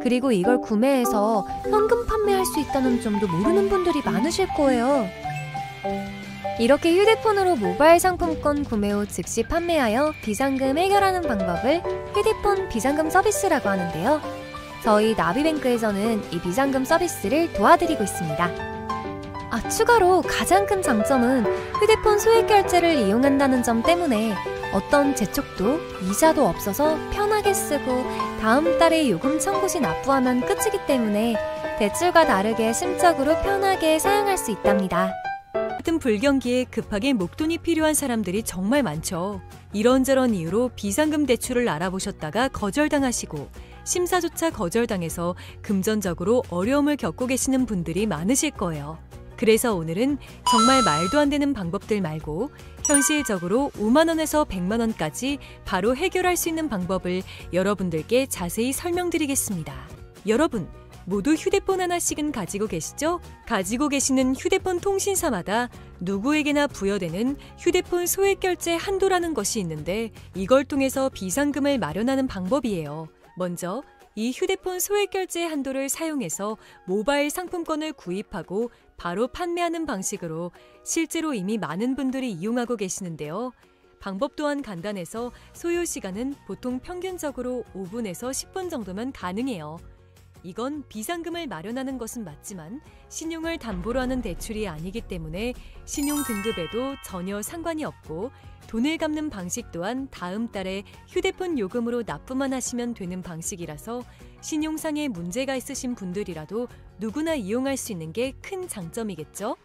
그리고 이걸 구매해서 현금 판매할 수 있다는 점도 모르는 분들이 많으실 거예요. 이렇게 휴대폰으로 모바일 상품권 구매 후 즉시 판매하여 비상금 해결하는 방법을 휴대폰 비상금 서비스라고 하는데요. 저희 나비뱅크에서는 이 비상금 서비스를 도와드리고 있습니다. 추가로 가장 큰 장점은 휴대폰 소액 결제를 이용한다는 점 때문에 어떤 재촉도 이자도 없어서 편하게 쓰고 다음 달에 요금 청구 시 납부하면 끝이기 때문에 대출과 다르게 심적으로 편하게 사용할 수 있답니다. 같은 불경기에 급하게 목돈이 필요한 사람들이 정말 많죠. 이런저런 이유로 비상금 대출을 알아보셨다가 거절당하시고 심사조차 거절당해서 금전적으로 어려움을 겪고 계시는 분들이 많으실 거예요. 그래서 오늘은 정말 말도 안 되는 방법들 말고 현실적으로 5만 원에서 100만 원까지 바로 해결할 수 있는 방법을 여러분들께 자세히 설명드리겠습니다. 여러분, 모두 휴대폰 하나씩은 가지고 계시죠? 가지고 계시는 휴대폰 통신사마다 누구에게나 부여되는 휴대폰 소액결제 한도라는 것이 있는데 이걸 통해서 비상금을 마련하는 방법이에요. 먼저 이 휴대폰 소액결제 한도를 사용해서 모바일 상품권을 구입하고 바로 판매하는 방식으로 실제로 이미 많은 분들이 이용하고 계시는데요. 방법 또한 간단해서 소요 시간은 보통 평균적으로 5분에서 10분 정도면 가능해요. 이건 비상금을 마련하는 것은 맞지만 신용을 담보로 하는 대출이 아니기 때문에 신용 등급에도 전혀 상관이 없고 돈을 갚는 방식 또한 다음 달에 휴대폰 요금으로 납부만 하시면 되는 방식이라서 신용상의 문제가 있으신 분들이라도 누구나 이용할 수 있는 게 큰 장점이겠죠?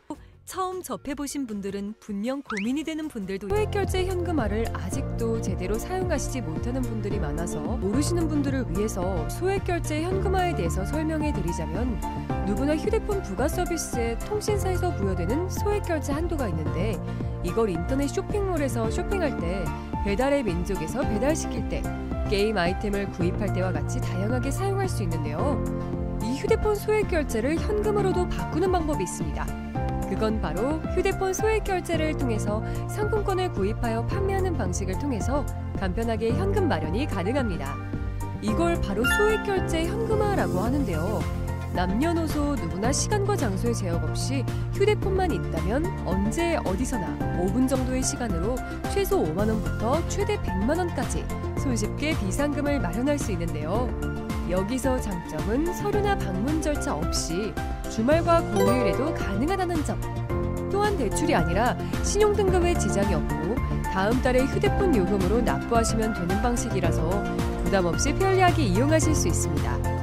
처음 접해보신 분들은 분명 고민이 되는 분들도 소액결제 현금화를 아직도 제대로 사용하시지 못하는 분들이 많아서 모르시는 분들을 위해서 소액결제 현금화에 대해서 설명해 드리자면 누구나 휴대폰 부가 서비스에 통신사에서 부여되는 소액결제 한도가 있는데 이걸 인터넷 쇼핑몰에서 쇼핑할 때 배달의 민족에서 배달시킬 때 게임 아이템을 구입할 때와 같이 다양하게 사용할 수 있는데요. 이 휴대폰 소액결제를 현금으로도 바꾸는 방법이 있습니다. 그건 바로 휴대폰 소액결제를 통해서 상품권을 구입하여 판매하는 방식을 통해서 간편하게 현금 마련이 가능합니다. 이걸 바로 소액결제 현금화라고 하는데요. 남녀노소 누구나 시간과 장소의 제약 없이 휴대폰만 있다면 언제 어디서나 5분 정도의 시간으로 최소 5만 원부터 최대 100만 원까지 손쉽게 비상금을 마련할 수 있는데요. 여기서 장점은 서류나 방문 절차 없이 주말과 공휴일에도 가능하다는 점. 또한 대출이 아니라 신용등급에 지장이 없고 다음 달에 휴대폰 요금으로 납부하시면 되는 방식이라서 부담 없이 편리하게 이용하실 수 있습니다.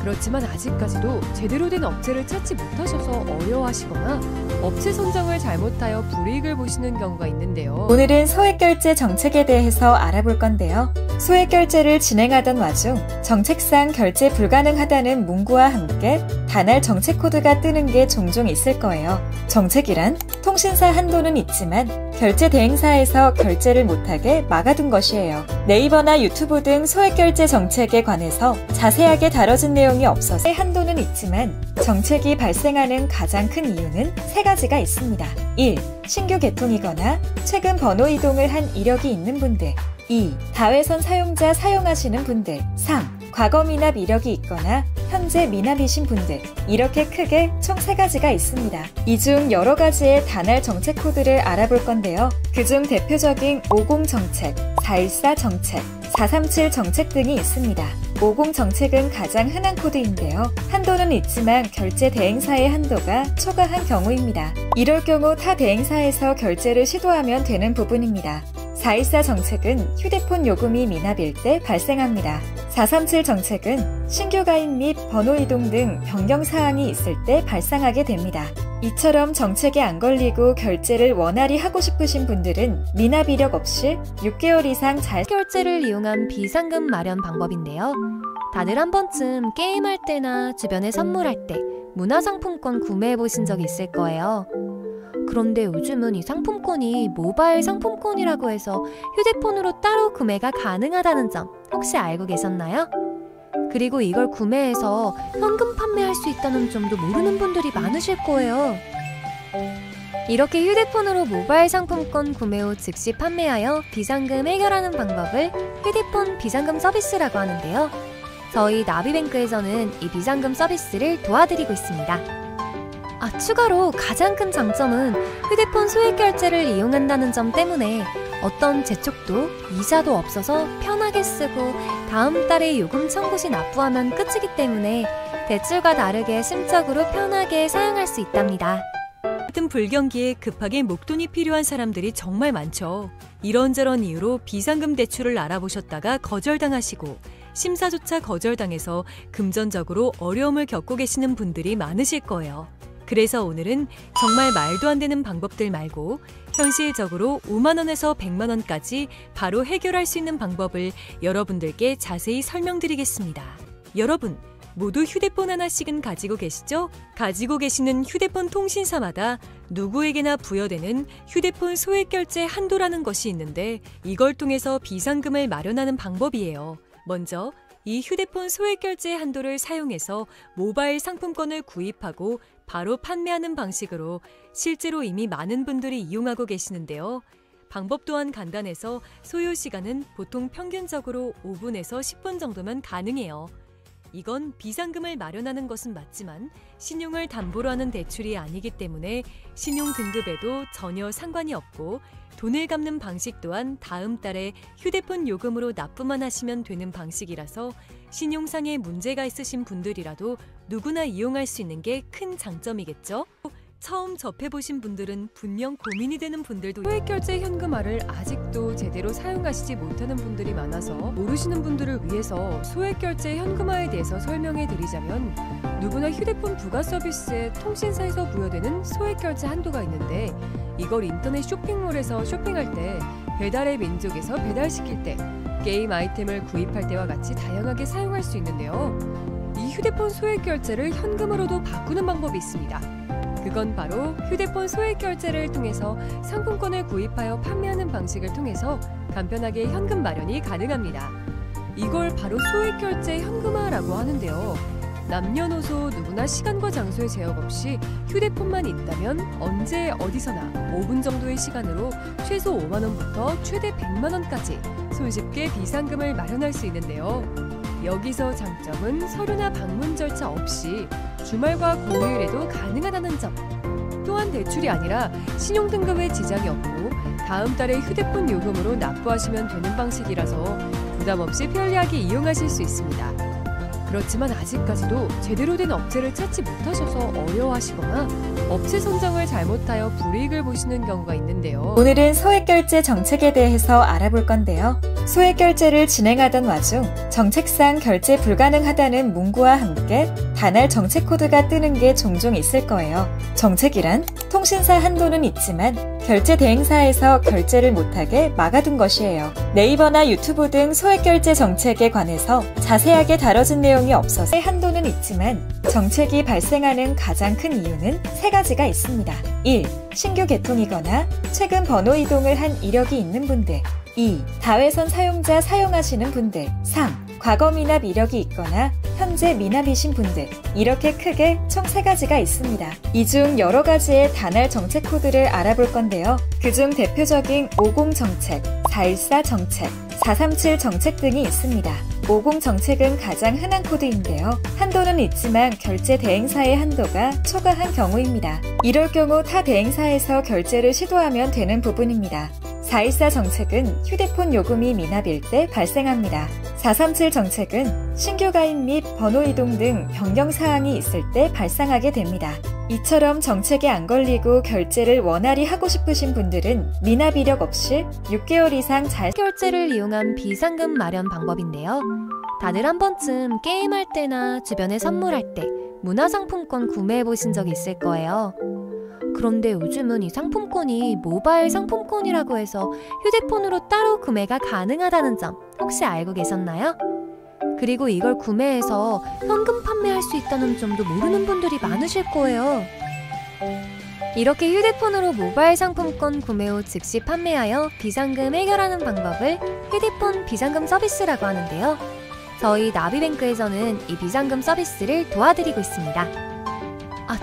그렇지만 아직까지도 제대로 된 업체를 찾지 못하셔서 어려워하시거나 업체 선정을 잘못하여 불이익을 보시는 경우가 있는데요. 오늘은 소액결제 정책에 대해서 알아볼 건데요. 소액결제를 진행하던 와중 정책상 결제 불가능하다는 문구와 함께 단할 정책 코드가 뜨는 게 종종 있을 거예요. 정책이란 통신사 한도는 있지만 결제 대행사에서 결제를 못하게 막아둔 것이에요. 네이버나 유튜브 등 소액결제 정책에 관해서 자세하게 다뤄진 내용이 없어서 한도는 있지만 정책이 발생하는 가장 큰 이유는 세 가지가 있습니다. 1. 신규 개통이거나 최근 번호 이동을 한 이력이 있는 분들. 2. 다회선 사용자 사용하시는 분들. 3. 과거 미납 이력이 있거나 현재 미납이신 분들. 이렇게 크게 총 3가지가 있습니다. 이 중 여러 가지의 단할 정책 코드를 알아볼 건데요. 그중 대표적인 50 정책, 414 정책, 437 정책 등이 있습니다. 50 정책은 가장 흔한 코드인데요. 한도는 있지만 결제 대행사의 한도가 초과한 경우입니다. 이럴 경우 타 대행사에서 결제를 시도하면 되는 부분입니다. 414 정책은 휴대폰 요금이 미납일 때 발생합니다. 437 정책은 신규 가입 및 번호 이동 등 변경사항이 있을 때 발생하게 됩니다. 이처럼 정책에 안 걸리고 결제를 원활히 하고 싶으신 분들은 미납 이력 없이 6개월 이상 잘 결제를 이용한 비상금 마련 방법인데요. 다들 한 번쯤 게임할 때나 주변에 선물할 때 문화상품권 구매해보신 적 있을 거예요. 그런데 요즘은 이 상품권이 모바일 상품권이라고 해서 휴대폰으로 따로 구매가 가능하다는 점 혹시 알고 계셨나요? 그리고 이걸 구매해서 현금 판매할 수 있다는 점도 모르는 분들이 많으실 거예요. 이렇게 휴대폰으로 모바일 상품권 구매 후 즉시 판매하여 비상금 해결하는 방법을 휴대폰 비상금 서비스라고 하는데요. 저희 나비뱅크에서는 이 비상금 서비스를 도와드리고 있습니다. 추가로 가장 큰 장점은 휴대폰 소액 결제를 이용한다는 점 때문에 어떤 재촉도 이자도 없어서 편하게 쓰고 다음 달에 요금 청구 시 납부하면 끝이기 때문에 대출과 다르게 심적으로 편하게 사용할 수 있답니다. 같은 불경기에 급하게 목돈이 필요한 사람들이 정말 많죠. 이런저런 이유로 비상금 대출을 알아보셨다가 거절당하시고 심사조차 거절당해서 금전적으로 어려움을 겪고 계시는 분들이 많으실 거예요. 그래서 오늘은 정말 말도 안 되는 방법들 말고 현실적으로 5만 원에서 100만 원까지 바로 해결할 수 있는 방법을 여러분들께 자세히 설명드리겠습니다. 여러분, 모두 휴대폰 하나씩은 가지고 계시죠? 가지고 계시는 휴대폰 통신사마다 누구에게나 부여되는 휴대폰 소액결제 한도라는 것이 있는데 이걸 통해서 비상금을 마련하는 방법이에요. 먼저 이 휴대폰 소액결제 한도를 사용해서 모바일 상품권을 구입하고 바로 판매하는 방식으로 실제로 이미 많은 분들이 이용하고 계시는데요. 방법 또한 간단해서 소요 시간은 보통 평균적으로 5분에서 10분 정도면 가능해요. 이건 비상금을 마련하는 것은 맞지만 신용을 담보로 하는 대출이 아니기 때문에 신용 등급에도 전혀 상관이 없고 돈을 갚는 방식 또한 다음 달에 휴대폰 요금으로 납부만 하시면 되는 방식이라서 신용상의 문제가 있으신 분들이라도 누구나 이용할 수 있는 게 큰 장점이겠죠? 처음 접해보신 분들은 분명 고민이 되는 분들도 소액결제 현금화를 아직도 제대로 사용하시지 못하는 분들이 많아서 모르시는 분들을 위해서 소액결제 현금화에 대해서 설명해 드리자면 누구나 휴대폰 부가 서비스에 통신사에서 부여되는 소액결제 한도가 있는데 이걸 인터넷 쇼핑몰에서 쇼핑할 때 배달의 민족에서 배달시킬 때 게임 아이템을 구입할 때와 같이 다양하게 사용할 수 있는데요. 이 휴대폰 소액결제를 현금으로도 바꾸는 방법이 있습니다. 그건 바로 휴대폰 소액결제를 통해서 상품권을 구입하여 판매하는 방식을 통해서 간편하게 현금 마련이 가능합니다. 이걸 바로 소액결제 현금화라고 하는데요. 남녀노소 누구나 시간과 장소의 제약 없이 휴대폰만 있다면 언제 어디서나 5분 정도의 시간으로 최소 5만 원부터 최대 100만 원까지 손쉽게 비상금을 마련할 수 있는데요. 여기서 장점은 서류나 방문 절차 없이 주말과 공휴일에도 가능하다는 점. 또한 대출이 아니라 신용등급에 지장이 없고 다음 달에 휴대폰 요금으로 납부하시면 되는 방식이라서 부담 없이 편리하게 이용하실 수 있습니다. 그렇지만 아직까지도 제대로 된 업체를 찾지 못하셔서 어려워하시거나 업체 선정을 잘못하여 불이익을 보시는 경우가 있는데요. 오늘은 소액결제 정책에 대해서 알아볼 건데요. 소액결제를 진행하던 와중 정책상 결제 불가능하다는 문구와 함께 단할 정책 코드가 뜨는 게 종종 있을 거예요. 정책이란 통신사 한도는 있지만 결제 대행사에서 결제를 못하게 막아둔 것이에요. 네이버나 유튜브 등 소액결제 정책에 관해서 자세하게 다뤄진 내용이 없어서 한도는 있지만 정책이 발생하는 가장 큰 이유는 세 가지가 있습니다. 1. 신규 개통이거나 최근 번호 이동을 한 이력이 있는 분들. 2. 다회선 사용자 사용하시는 분들. 3. 과거 미납 이력이 있거나 현재 미납이신 분들. 이렇게 크게 총 3가지가 있습니다. 이 중 여러 가지의 단할 정책 코드를 알아볼 건데요. 그중 대표적인 50 정책, 414 정책, 437 정책 등이 있습니다. 50 정책은 가장 흔한 코드인데요. 한도는 있지만 결제 대행사의 한도가 초과한 경우입니다. 이럴 경우 타 대행사에서 결제를 시도하면 되는 부분입니다. 414 정책은 휴대폰 요금이 미납일 때 발생합니다. 437 정책은 신규 가입 및 번호 이동 등 변경 사항이 있을 때 발생하게 됩니다. 이처럼 정책에 안 걸리고 결제를 원활히 하고 싶으신 분들은 미납 이력 없이 6개월 이상 잘 결제를 이용한 비상금 마련 방법인데요. 다들 한 번쯤 게임할 때나 주변에 선물할 때 문화상품권 구매해 보신 적 있을 거예요. 그런데 요즘은 이 상품권이 모바일 상품권이라고 해서 휴대폰으로 따로 구매가 가능하다는 점 혹시 알고 계셨나요? 그리고 이걸 구매해서 현금 판매할 수 있다는 점도 모르는 분들이 많으실 거예요. 이렇게 휴대폰으로 모바일 상품권 구매 후 즉시 판매하여 비상금 해결하는 방법을 휴대폰 비상금 서비스라고 하는데요. 저희 나비뱅크에서는 이 비상금 서비스를 도와드리고 있습니다.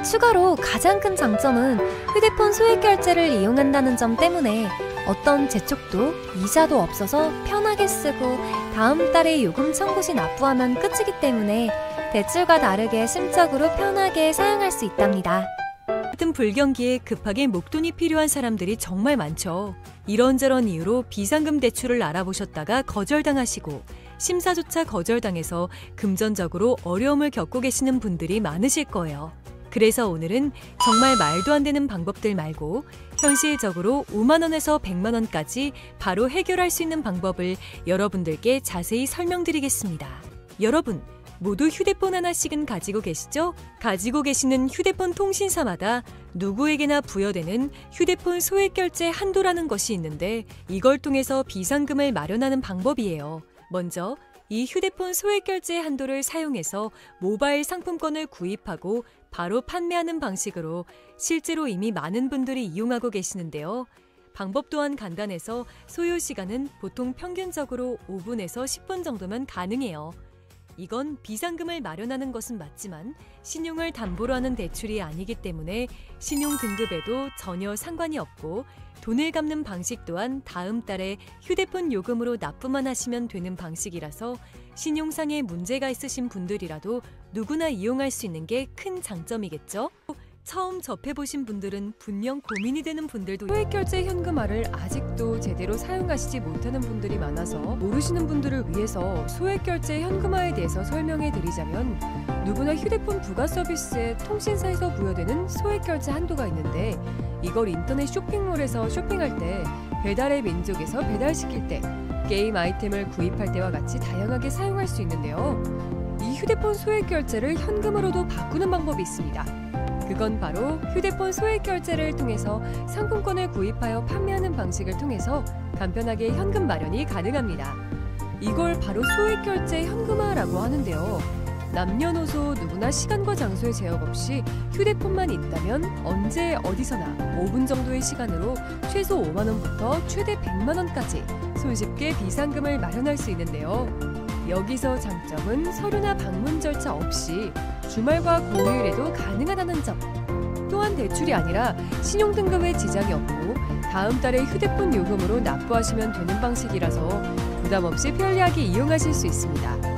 추가로 가장 큰 장점은 휴대폰 소액결제를 이용한다는 점 때문에 어떤 재촉도 이자도 없어서 편하게 쓰고 다음 달에 요금 청구 시 납부하면 끝이기 때문에 대출과 다르게 심적으로 편하게 사용할 수 있답니다. 같은 불경기에 급하게 목돈이 필요한 사람들이 정말 많죠. 이런저런 이유로 비상금 대출을 알아보셨다가 거절당하시고 심사조차 거절당해서 금전적으로 어려움을 겪고 계시는 분들이 많으실 거예요. 그래서 오늘은 정말 말도 안 되는 방법들 말고 현실적으로 5만 원에서 100만 원까지 바로 해결할 수 있는 방법을 여러분들께 자세히 설명드리겠습니다. 여러분, 모두 휴대폰 하나씩은 가지고 계시죠? 가지고 계시는 휴대폰 통신사마다 누구에게나 부여되는 휴대폰 소액결제 한도라는 것이 있는데 이걸 통해서 비상금을 마련하는 방법이에요. 먼저 이 휴대폰 소액결제 한도를 사용해서 모바일 상품권을 구입하고 바로 판매하는 방식으로 실제로 이미 많은 분들이 이용하고 계시는데요. 방법 또한 간단해서 소요 시간은 보통 평균적으로 5분에서 10분 정도면 가능해요. 이건 비상금을 마련하는 것은 맞지만 신용을 담보로 하는 대출이 아니기 때문에 신용 등급에도 전혀 상관이 없고 돈을 갚는 방식 또한 다음 달에 휴대폰 요금으로 납부만 하시면 되는 방식이라서 신용상의 문제가 있으신 분들이라도 누구나 이용할 수 있는 게 큰 장점이겠죠? 처음 접해보신 분들은 분명 고민이 되는 분들도 소액결제 현금화를 아직도 제대로 사용하시지 못하는 분들이 많아서 모르시는 분들을 위해서 소액결제 현금화에 대해서 설명해 드리자면 누구나 휴대폰 부가 서비스에 통신사에서 부여되는 소액결제 한도가 있는데 이걸 인터넷 쇼핑몰에서 쇼핑할 때 배달의 민족에서 배달시킬 때 게임 아이템을 구입할 때와 같이 다양하게 사용할 수 있는데요. 이 휴대폰 소액결제를 현금으로도 바꾸는 방법이 있습니다. 그건 바로 휴대폰 소액결제를 통해서 상품권을 구입하여 판매하는 방식을 통해서 간편하게 현금 마련이 가능합니다. 이걸 바로 소액결제 현금화라고 하는데요. 남녀노소 누구나 시간과 장소의 제약 없이 휴대폰만 있다면 언제 어디서나 5분 정도의 시간으로 최소 5만 원부터 최대 100만 원까지 손쉽게 비상금을 마련할 수 있는데요. 여기서 장점은 서류나 방문 절차 없이 주말과 공휴일에도 가능하다는 점. 또한 대출이 아니라 신용등급에 지장이 없고 다음 달에 휴대폰 요금으로 납부하시면 되는 방식이라서 부담 없이 편리하게 이용하실 수 있습니다.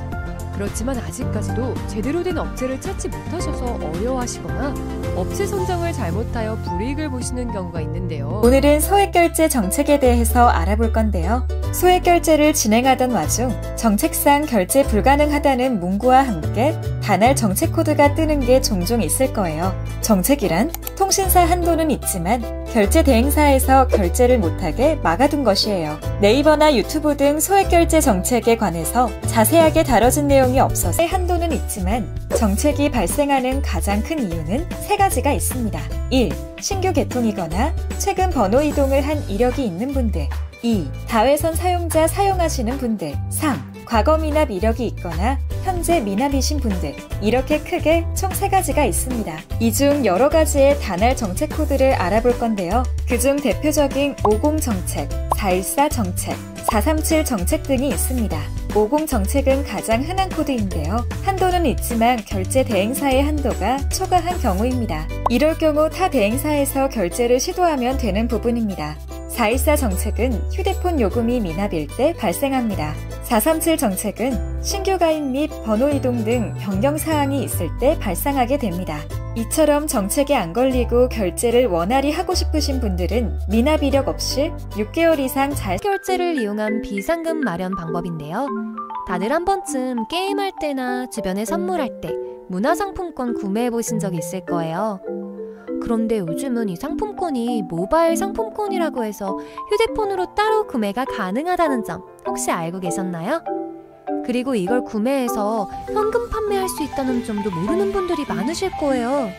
그렇지만 아직까지도 제대로 된 업체를 찾지 못하셔서 어려워하시거나 업체 선정을 잘못하여 불이익을 보시는 경우가 있는데요. 오늘은 소액결제 정책에 대해서 알아볼 건데요. 소액결제를 진행하던 와중 정책상 결제 불가능하다는 문구와 함께 단할 정책 코드가 뜨는 게 종종 있을 거예요. 정책이란 통신사 한도는 있지만 결제 대행사에서 결제를 못하게 막아둔 것이에요. 네이버나 유튜브 등 소액결제 정책에 관해서 자세하게 다뤄진 내용이 없어서 한도는 있지만 정책이 발생하는 가장 큰 이유는 세 가지가 있습니다. 1. 신규 개통이거나 최근 번호 이동을 한 이력이 있는 분들. 2. 다회선 사용자 사용하시는 분들. 3. 과거 미납 이력이 있거나 현재 미납이신 분들. 이렇게 크게 총 3가지가 있습니다. 이 중 여러 가지의 단할 정책 코드를 알아볼 건데요. 그중 대표적인 50 정책, 414 정책, 437 정책 등이 있습니다. 50 정책은 가장 흔한 코드인데요. 한도는 있지만 결제 대행사의 한도가 초과한 경우입니다. 이럴 경우 타 대행사에서 결제를 시도하면 되는 부분입니다. 414 정책은 휴대폰 요금이 미납일 때 발생합니다. 437 정책은 신규 가입 및 번호 이동 등 변경 사항이 있을 때 발생하게 됩니다. 이처럼 정책에 안 걸리고 결제를 원활히 하고 싶으신 분들은 미납 이력 없이 6개월 이상 잘 결제를 이용한 비상금 마련 방법인데요. 다들 한 번쯤 게임할 때나 주변에 선물할 때 문화상품권 구매해 보신 적 있을 거예요. 그런데 요즘은 이 상품권이 모바일 상품권이라고 해서 휴대폰으로 따로 구매가 가능하다는 점 혹시 알고 계셨나요? 그리고 이걸 구매해서 현금 판매할 수 있다는 점도 모르는 분들이 많으실 거예요.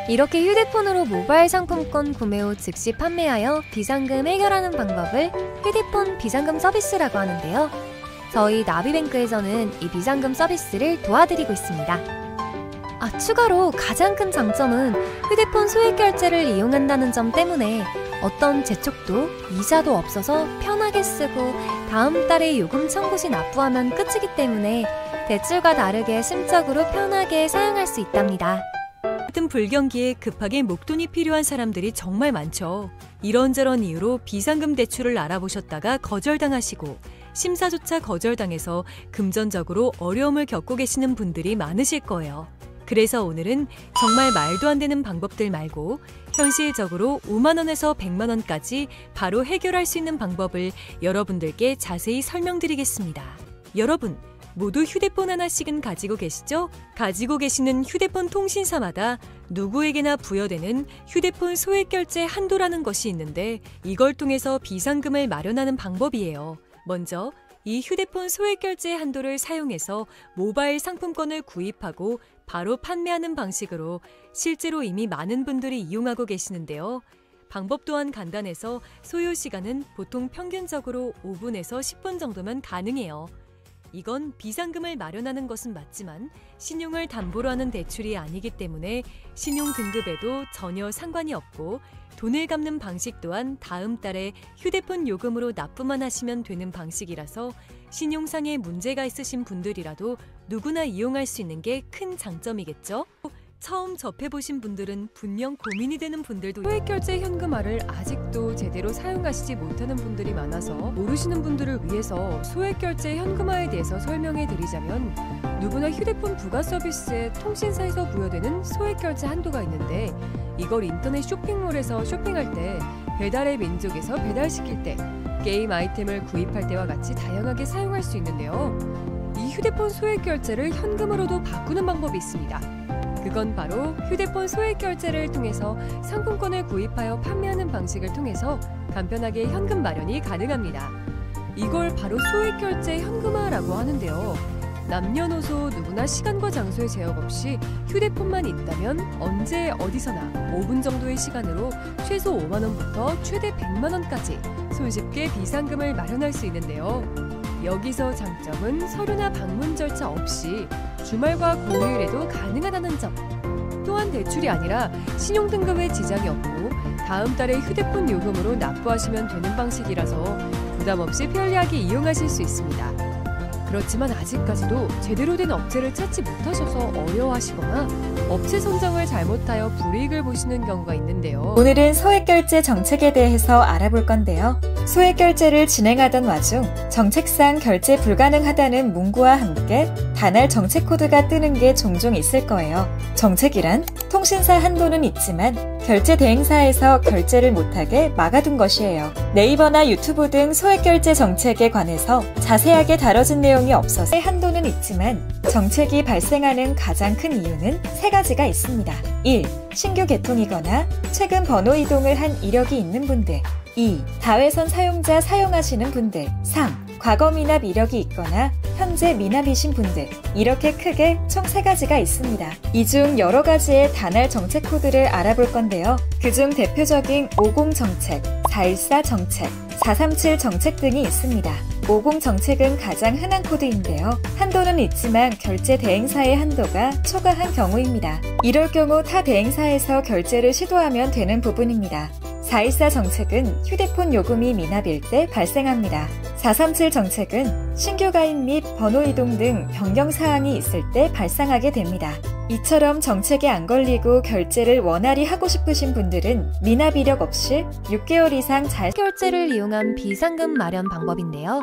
이렇게 휴대폰으로 모바일 상품권 구매 후 즉시 판매하여 비상금 해결하는 방법을 휴대폰 비상금 서비스라고 하는데요. 저희 나비뱅크에서는 이 비상금 서비스를 도와드리고 있습니다. 추가로 가장 큰 장점은 휴대폰 소액결제를 이용한다는 점 때문에 어떤 재촉도 이자도 없어서 편하게 쓰고 다음 달에 요금 청구 시 납부하면 끝이기 때문에 대출과 다르게 심적으로 편하게 사용할 수 있답니다. 같은 불경기에 급하게 목돈이 필요한 사람들이 정말 많죠. 이런저런 이유로 비상금 대출을 알아보셨다가 거절당하시고 심사조차 거절당해서 금전적으로 어려움을 겪고 계시는 분들이 많으실 거예요. 그래서 오늘은 정말 말도 안 되는 방법들 말고 현실적으로 5만 원에서 100만 원까지 바로 해결할 수 있는 방법을 여러분들께 자세히 설명드리겠습니다. 여러분, 모두 휴대폰 하나씩은 가지고 계시죠? 가지고 계시는 휴대폰 통신사마다 누구에게나 부여되는 휴대폰 소액결제 한도라는 것이 있는데 이걸 통해서 비상금을 마련하는 방법이에요. 먼저 이 휴대폰 소액결제 한도를 사용해서 모바일 상품권을 구입하고 바로 판매하는 방식으로 실제로 이미 많은 분들이 이용하고 계시는데요. 방법 또한 간단해서 소요 시간은 보통 평균적으로 5분에서 10분 정도면 가능해요. 이건 비상금을 마련하는 것은 맞지만 신용을 담보로 하는 대출이 아니기 때문에 신용 등급에도 전혀 상관이 없고 돈을 갚는 방식 또한 다음 달에 휴대폰 요금으로 납부만 하시면 되는 방식이라서 신용상의 문제가 있으신 분들이라도 누구나 이용할 수 있는 게 큰 장점이겠죠? 처음 접해보신 분들은 분명 고민이 되는 분들도 소액결제 현금화를 아직도 제대로 사용하시지 못하는 분들이 많아서 모르시는 분들을 위해서 소액결제 현금화에 대해서 설명해 드리자면 누구나 휴대폰 부가 서비스에 통신사에서 부여되는 소액결제 한도가 있는데 이걸 인터넷 쇼핑몰에서 쇼핑할 때 배달의 민족에서 배달시킬 때 게임 아이템을 구입할 때와 같이 다양하게 사용할 수 있는데요. 이 휴대폰 소액결제를 현금으로도 바꾸는 방법이 있습니다. 그건 바로 휴대폰 소액결제를 통해서 상품권을 구입하여 판매하는 방식을 통해서 간편하게 현금 마련이 가능합니다. 이걸 바로 소액결제 현금화라고 하는데요. 남녀노소 누구나 시간과 장소의 제약 없이 휴대폰만 있다면 언제 어디서나 5분 정도의 시간으로 최소 5만 원부터 최대 100만 원까지 손쉽게 비상금을 마련할 수 있는데요. 여기서 장점은 서류나 방문 절차 없이 주말과 공휴일에도 가능하다는 점. 또한 대출이 아니라 신용등급에 지장이 없고 다음 달에 휴대폰 요금으로 납부하시면 되는 방식이라서 부담 없이 편리하게 이용하실 수 있습니다. 그렇지만 아직까지도 제대로 된 업체를 찾지 못하셔서 어려워하시거나 업체 선정을 잘못하여 불이익을 보시는 경우가 있는데요. 오늘은 소액결제 정책에 대해서 알아볼 건데요. 소액결제를 진행하던 와중 정책상 결제 불가능하다는 문구와 함께 단할 정책 코드가 뜨는 게 종종 있을 거예요. 정책이란 통신사 한도는 있지만 결제 대행사에서 결제를 못하게 막아둔 것이에요. 네이버나 유튜브 등 소액결제 정책에 관해서 자세하게 다뤄진 내용이 없어서 한도는 있지만 정책이 발생하는 가장 큰 이유는 세 가지가 있습니다. 1. 신규 개통이거나 최근 번호 이동을 한 이력이 있는 분들. 2. 다회선 사용자 사용하시는 분들. 3. 과거 미납 이력이 있거나 현재 미납이신 분들. 이렇게 크게 총 3가지가 있습니다. 이 중 여러 가지의 단할 정책 코드를 알아볼 건데요. 그중 대표적인 50 정책, 414 정책, 437 정책 등이 있습니다. 50 정책은 가장 흔한 코드인데요. 한도는 있지만 결제 대행사의 한도가 초과한 경우입니다. 이럴 경우 타 대행사에서 결제를 시도하면 되는 부분입니다. 414 정책은 휴대폰 요금이 미납일 때 발생합니다. 437 정책은 신규 가입 및 번호 이동 등 변경 사항이 있을 때 발생하게 됩니다. 이처럼 정책에 안 걸리고 결제를 원활히 하고 싶으신 분들은 미납 이력 없이 6개월 이상 잘 결제를 이용한 비상금 마련 방법인데요.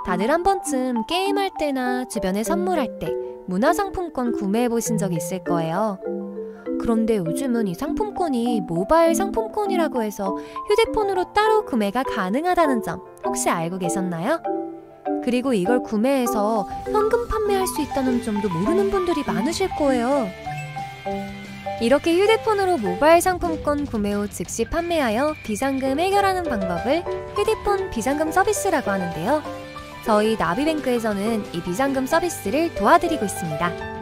다들 한 번쯤 게임할 때나 주변에 선물할 때 문화상품권 구매해 보신 적 있을 거예요. 그런데 요즘은 이 상품권이 모바일 상품권이라고 해서 휴대폰으로 따로 구매가 가능하다는 점 혹시 알고 계셨나요? 그리고 이걸 구매해서 현금 판매할 수 있다는 점도 모르는 분들이 많으실 거예요. 이렇게 휴대폰으로 모바일 상품권 구매 후 즉시 판매하여 비상금 해결하는 방법을 휴대폰 비상금 서비스라고 하는데요. 저희 나비뱅크에서는 이 비상금 서비스를 도와드리고 있습니다.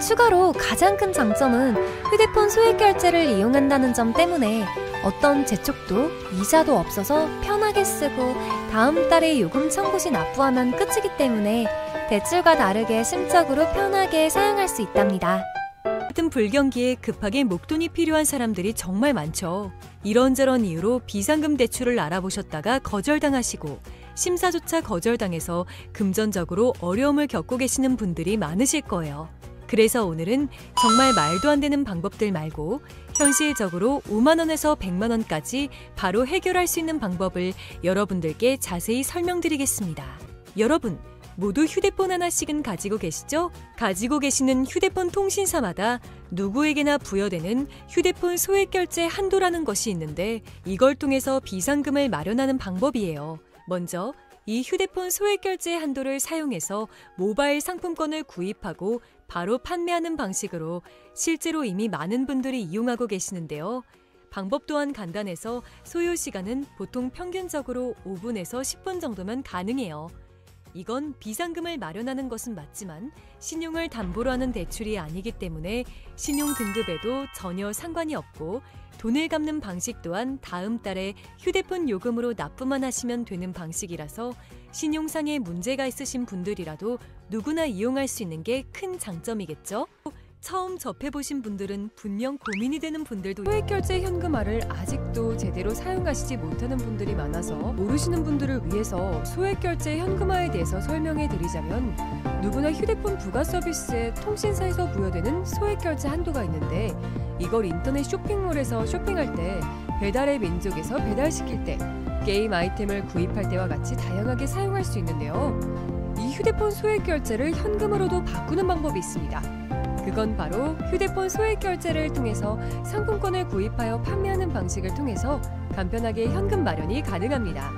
추가로 가장 큰 장점은 휴대폰 소액결제를 이용한다는 점 때문에 어떤 재촉도 이자도 없어서 편하게 쓰고 다음 달에 요금 청구 시 납부하면 끝이기 때문에 대출과 다르게 심적으로 편하게 사용할 수 있답니다. 같은 불경기에 급하게 목돈이 필요한 사람들이 정말 많죠. 이런저런 이유로 비상금 대출을 알아보셨다가 거절당하시고 심사조차 거절당해서 금전적으로 어려움을 겪고 계시는 분들이 많으실 거예요. 그래서 오늘은 정말 말도 안 되는 방법들 말고 현실적으로 5만 원에서 100만 원까지 바로 해결할 수 있는 방법을 여러분들께 자세히 설명드리겠습니다. 여러분, 모두 휴대폰 하나씩은 가지고 계시죠? 가지고 계시는 휴대폰 통신사마다 누구에게나 부여되는 휴대폰 소액결제 한도라는 것이 있는데 이걸 통해서 비상금을 마련하는 방법이에요. 먼저 이 휴대폰 소액결제 한도를 사용해서 모바일 상품권을 구입하고 바로 판매하는 방식으로 실제로 이미 많은 분들이 이용하고 계시는데요. 방법 또한 간단해서 소요 시간은 보통 평균적으로 5분에서 10분 정도면 가능해요. 이건 비상금을 마련하는 것은 맞지만 신용을 담보로 하는 대출이 아니기 때문에 신용 등급에도 전혀 상관이 없고 돈을 갚는 방식 또한 다음 달에 휴대폰 요금으로 납부만 하시면 되는 방식이라서 신용상의 문제가 있으신 분들이라도 누구나 이용할 수 있는 게 큰 장점이겠죠? 처음 접해보신 분들은 분명 고민이 되는 분들도 소액결제 현금화를 아직도 제대로 사용하시지 못하는 분들이 많아서 모르시는 분들을 위해서 소액결제 현금화에 대해서 설명해 드리자면 누구나 휴대폰 부가 서비스에 통신사에서 부여되는 소액결제 한도가 있는데 이걸 인터넷 쇼핑몰에서 쇼핑할 때 배달의 민족에서 배달시킬 때 게임 아이템을 구입할 때와 같이 다양하게 사용할 수 있는데요. 이 휴대폰 소액결제를 현금으로도 바꾸는 방법이 있습니다. 그건 바로 휴대폰 소액결제를 통해서 상품권을 구입하여 판매하는 방식을 통해서 간편하게 현금 마련이 가능합니다.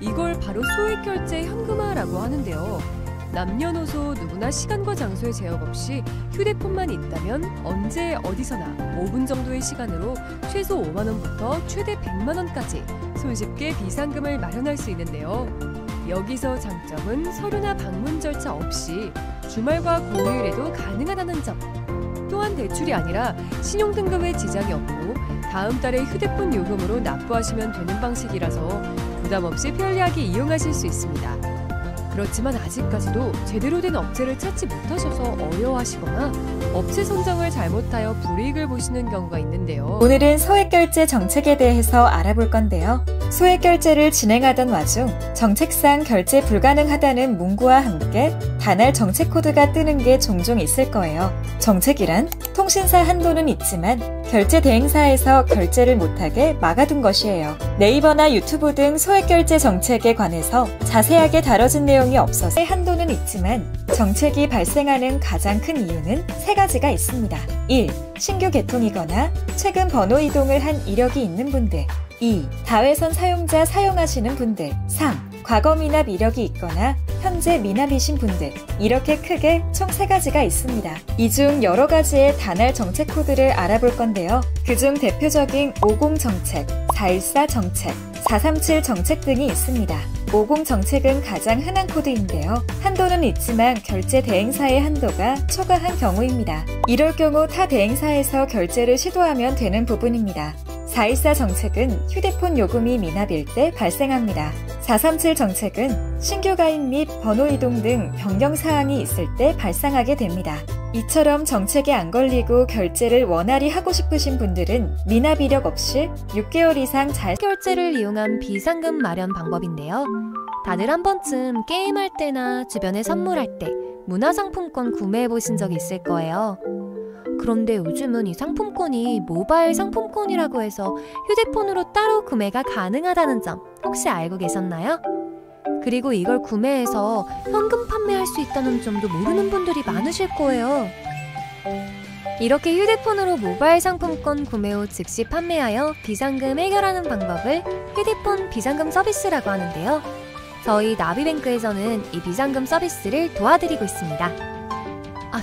이걸 바로 소액결제 현금화라고 하는데요. 남녀노소 누구나 시간과 장소의 제약 없이 휴대폰만 있다면 언제 어디서나 5분 정도의 시간으로 최소 5만 원부터 최대 100만 원까지 손쉽게 비상금을 마련할 수 있는데요. 여기서 장점은 서류나 방문 절차 없이 주말과 공휴일에도 가능하다는 점. 또한 대출이 아니라 신용등급에 지장이 없고 다음 달에 휴대폰 요금으로 납부하시면 되는 방식이라서 부담 없이 편리하게 이용하실 수 있습니다. 그렇지만 아직까지도 제대로 된 업체를 찾지 못하셔서 어려워하시거나 업체 선정을 잘못하여 불이익을 보시는 경우가 있는데요. 오늘은 소액결제 정책에 대해서 알아볼 건데요. 소액결제를 진행하던 와중 정책상 결제 불가능하다는 문구와 함께 단할 정책 코드가 뜨는 게 종종 있을 거예요. 정책이란 통신사 한도는 있지만 결제 대행사에서 결제를 못하게 막아둔 것이에요. 네이버나 유튜브 등 소액결제 정책에 관해서 자세하게 다뤄진 내용이 없어서 한도는 있지만 정책이 발생하는 가장 큰 이유는 세 가지가 있습니다. 1. 신규 개통이거나 최근 번호 이동을 한 이력이 있는 분들. 2. 다회선 사용자 사용하시는 분들. 3. 과거 미납 이력이 있거나 현재 미납이신 분들. 이렇게 크게 총 3가지가 있습니다. 이 중 여러 가지의 단할 정책 코드를 알아볼 건데요. 그중 대표적인 50 정책, 414 정책, 437 정책 등이 있습니다. 50 정책은 가장 흔한 코드인데요. 한도는 있지만 결제 대행사의 한도가 초과한 경우입니다. 이럴 경우 타 대행사에서 결제를 시도하면 되는 부분입니다. 414 정책은 휴대폰 요금이 미납일 때 발생합니다. 437 정책은 신규 가입 및 번호 이동 등 변경사항이 있을 때 발생하게 됩니다. 이처럼 정책에 안 걸리고 결제를 원활히 하고 싶으신 분들은 미납 이력 없이 6개월 이상 결제를 이용한 비상금 마련 방법인데요. 다들 한 번쯤 게임할 때나 주변에 선물할 때 문화상품권 구매해보신 적 있을 거예요. 그런데 요즘은 이 상품권이 모바일 상품권이라고 해서 휴대폰으로 따로 구매가 가능하다는 점 혹시 알고 계셨나요? 그리고 이걸 구매해서 현금 판매할 수 있다는 점도 모르는 분들이 많으실 거예요. 이렇게 휴대폰으로 모바일 상품권 구매 후 즉시 판매하여 비상금 해결하는 방법을 휴대폰 비상금 서비스라고 하는데요. 저희 나비뱅크에서는 이 비상금 서비스를 도와드리고 있습니다.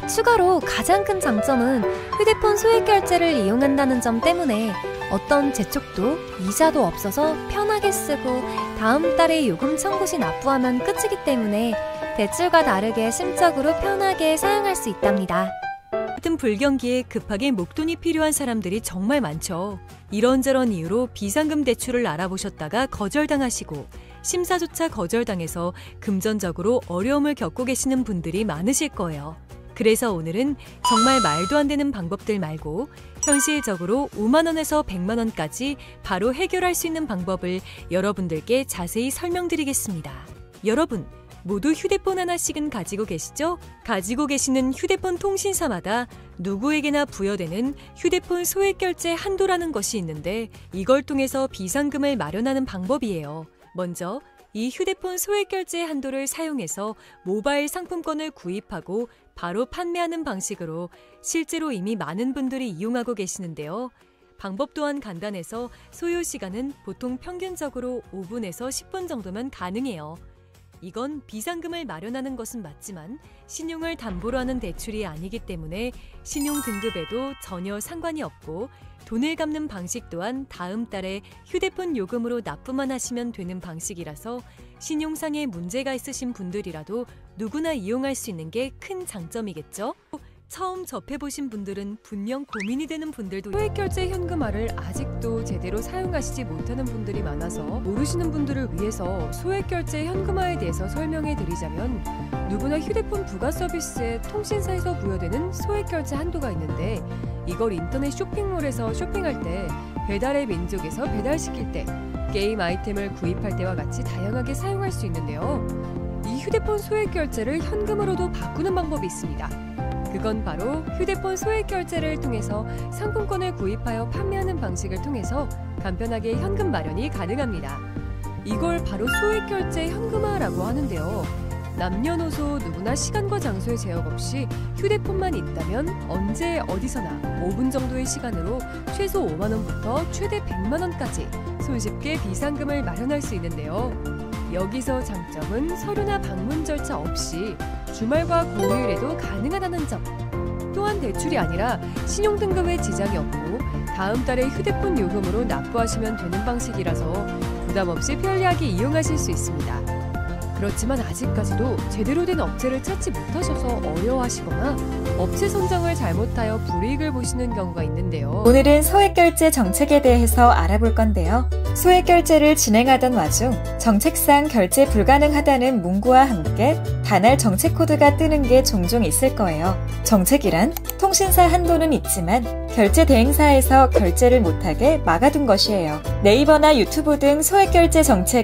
추가로 가장 큰 장점은 휴대폰 소액결제를 이용한다는 점 때문에 어떤 재촉도 이자도 없어서 편하게 쓰고 다음 달에 요금 청구 시 납부하면 끝이기 때문에 대출과 다르게 심적으로 편하게 사용할 수 있답니다. 같은 불경기에 급하게 목돈이 필요한 사람들이 정말 많죠. 이런저런 이유로 비상금 대출을 알아보셨다가 거절당하시고 심사조차 거절당해서 금전적으로 어려움을 겪고 계시는 분들이 많으실 거예요. 그래서 오늘은 정말 말도 안 되는 방법들 말고 현실적으로 5만 원에서 100만 원까지 바로 해결할 수 있는 방법을 여러분들께 자세히 설명드리겠습니다. 여러분, 모두 휴대폰 하나씩은 가지고 계시죠? 가지고 계시는 휴대폰 통신사마다 누구에게나 부여되는 휴대폰 소액결제 한도라는 것이 있는데 이걸 통해서 비상금을 마련하는 방법이에요. 먼저 이 휴대폰 소액결제 한도를 사용해서 모바일 상품권을 구입하고 바로 판매하는 방식으로 실제로 이미 많은 분들이 이용하고 계시는데요. 방법 또한 간단해서 소요 시간은 보통 평균적으로 5분에서 10분 정도면 가능해요. 이건 비상금을 마련하는 것은 맞지만 신용을 담보로 하는 대출이 아니기 때문에 신용 등급에도 전혀 상관이 없고 돈을 갚는 방식 또한 다음 달에 휴대폰 요금으로 납부만 하시면 되는 방식이라서 신용상의 문제가 있으신 분들이라도 누구나 이용할 수 있는 게 큰 장점이겠죠? 처음 접해보신 분들은 분명 고민이 되는 분들도 소액결제 현금화를 아직도 제대로 사용하시지 못하는 분들이 많아서 모르시는 분들을 위해서 소액결제 현금화에 대해서 설명해 드리자면 누구나 휴대폰 부가 서비스에 통신사에서 부여되는 소액결제 한도가 있는데 이걸 인터넷 쇼핑몰에서 쇼핑할 때 배달의 민족에서 배달시킬 때 게임 아이템을 구입할 때와 같이 다양하게 사용할 수 있는데요. 이 휴대폰 소액결제를 현금으로도 바꾸는 방법이 있습니다. 그건 바로 휴대폰 소액결제를 통해서 상품권을 구입하여 판매하는 방식을 통해서 간편하게 현금 마련이 가능합니다. 이걸 바로 소액결제 현금화라고 하는데요. 남녀노소 누구나 시간과 장소의 제약 없이 휴대폰만 있다면 언제 어디서나 5분 정도의 시간으로 최소 5만 원부터 최대 100만 원까지 손쉽게 비상금을 마련할 수 있는데요. 여기서 장점은 서류나 방문 절차 없이 주말과 공휴일에도 가능하다는 점. 또한 대출이 아니라 신용등급에 지장이 없고 다음 달에 휴대폰 요금으로 납부하시면 되는 방식이라서 부담 없이 편리하게 이용하실 수 있습니다. 그렇지만 아직까지도 제대로 된 업체를 찾지 못하셔서 어려워하시거나 업체 선정을 잘못하여 불이익을 보시는 경우가 있는데요. 오늘은 소액결제 정책에 대해서 알아볼 건데요. 소액결제를 진행하던 와중 정책상 결제 불가능하다는 문구와 함께 단할 정책 코드가 뜨는 게 종종 있을 거예요. 정책이란 통신사 한도는 있지만 결제 대행사에서 결제를 못하게 막아둔 것이에요. 네이버나 유튜브 등 소액결제 정책